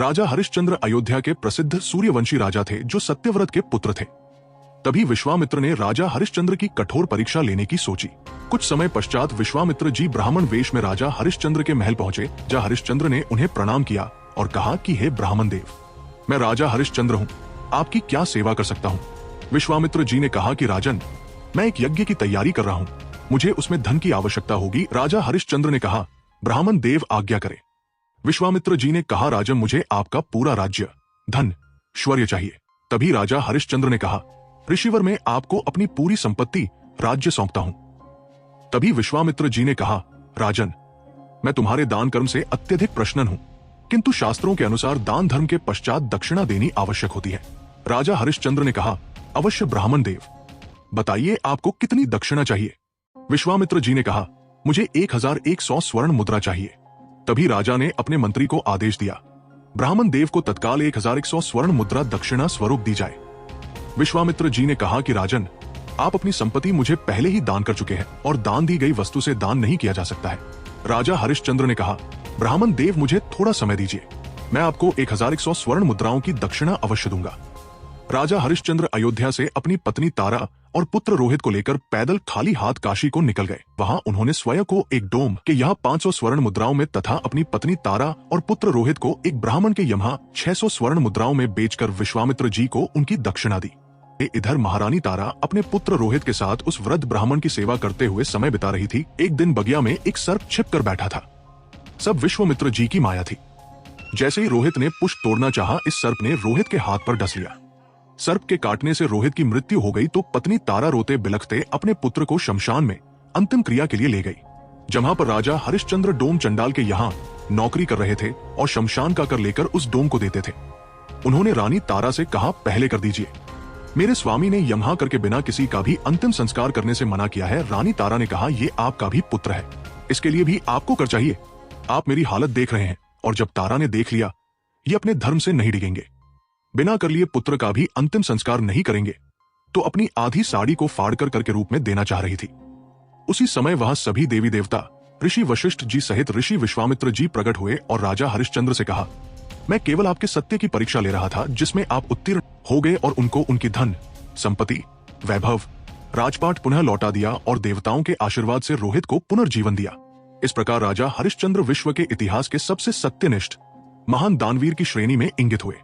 राजा हरिश्चंद्र अयोध्या के प्रसिद्ध सूर्यवंशी राजा थे जो सत्यव्रत के पुत्र थे। तभी विश्वामित्र ने राजा हरिश्चंद्र की कठोर परीक्षा लेने की सोची। कुछ समय पश्चात विश्वामित्र जी ब्राह्मण वेश में राजा हरिश्चंद्र के महल पहुंचे, जहां हरिश्चंद्र ने उन्हें प्रणाम किया और कहा कि हे ब्राह्मण देव, मैं राजा हरिश्चंद्र हूँ, आपकी क्या सेवा कर सकता हूँ। विश्वामित्र जी ने कहा कि राजन, मैं एक यज्ञ की तैयारी कर रहा हूँ, मुझे उसमें धन की आवश्यकता होगी। राजा हरिश्चंद्र ने कहा, ब्राह्मण देव आज्ञा करे। विश्वामित्र जी ने कहा, राजन, मुझे आपका पूरा राज्य, धन, ऐश्वर्य चाहिए। तभी राजा हरिश्चंद्र ने कहा, ऋषिवर, मैं आपको अपनी पूरी संपत्ति, राज्य सौंपता हूं। तभी विश्वामित्र जी ने कहा, राजन, मैं तुम्हारे दान कर्म से अत्यधिक प्रसन्न हूं, किंतु शास्त्रों के अनुसार दान धर्म के पश्चात दक्षिणा देनी आवश्यक होती है। राजा हरिश्चंद्र ने कहा, अवश्य ब्राह्मण देव, बताइए आपको कितनी दक्षिणा चाहिए। विश्वामित्र जी ने कहा, मुझे 1100 स्वर्ण मुद्रा चाहिए। तभी राजा ने अपने मंत्री को आदेश दिया, ब्राह्मण देव को तत्काल 1100 स्वर्ण मुद्रा दक्षिणा स्वरूप दी जाए। विश्वामित्र जी ने कहा कि राजन, आप अपनी संपत्ति मुझे पहले ही दान कर चुके हैं और दान दी गई वस्तु से दान नहीं किया जा सकता है। राजा हरिश्चंद्र ने कहा, ब्राह्मण देव, मुझे थोड़ा समय दीजिए, मैं आपको 1100 स्वर्ण मुद्राओं की दक्षिणा अवश्य दूंगा। राजा हरिश्चंद्र अयोध्या से अपनी पत्नी तारा और पुत्र रोहित को लेकर पैदल खाली हाथ काशी को निकल गए। वहां उन्होंने स्वयं को एक डोम के यहाँ 500 स्वर्ण मुद्राओं में तथा अपनी पत्नी तारा और पुत्र रोहित को एक ब्राह्मण के यहाँ 600 स्वर्ण मुद्राओं में बेचकर विश्वामित्र जी को उनकी दक्षिणा दी। इधर महारानी तारा अपने पुत्र रोहित के साथ उस वृद्ध ब्राह्मण की सेवा करते हुए समय बिता रही थी। एक दिन बगिया में एक सर्प छिप कर बैठा था। सब विश्वामित्र जी की माया थी। जैसे ही रोहित ने पुष्प तोड़ना चाहा, इस सर्प ने रोहित के हाथ पर डस लिया। सर्प के काटने से रोहित की मृत्यु हो गई तो पत्नी तारा रोते बिलखते अपने पुत्र को शमशान में अंतिम क्रिया के लिए ले गई। जहां पर राजा हरिश्चंद्र डोम चंडाल के यहाँ नौकरी कर रहे थे और शमशान का कर लेकर उस डोम को देते थे। उन्होंने रानी तारा से कहा, पहले कर दीजिए, मेरे स्वामी ने यमहा करके बिना किसी का भी अंतिम संस्कार करने से मना किया है। रानी तारा ने कहा, ये आपका भी पुत्र है, इसके लिए भी आपको कर चाहिए। आप मेरी हालत देख रहे हैं। और जब तारा ने देख लिया ये अपने धर्म से नहीं डिगेंगे, बिना कर लिए पुत्र का भी अंतिम संस्कार नहीं करेंगे, तो अपनी आधी साड़ी को फाड़कर कर के रूप में देना चाह रही थी। उसी समय वहां सभी देवी देवता, ऋषि वशिष्ठ जी सहित ऋषि विश्वामित्र जी प्रकट हुए और राजा हरिश्चंद्र से कहा, मैं केवल आपके सत्य की परीक्षा ले रहा था, जिसमें आप उत्तीर्ण हो गए और उनको उनकी धन, संपत्ति, वैभव, राजपाट पुनः लौटा दिया और देवताओं के आशीर्वाद से रोहित को पुनर्जीवन दिया। इस प्रकार राजा हरिश्चंद्र विश्व के इतिहास के सबसे सत्यनिष्ठ महान दानवीर की श्रेणी में इंगित हुए।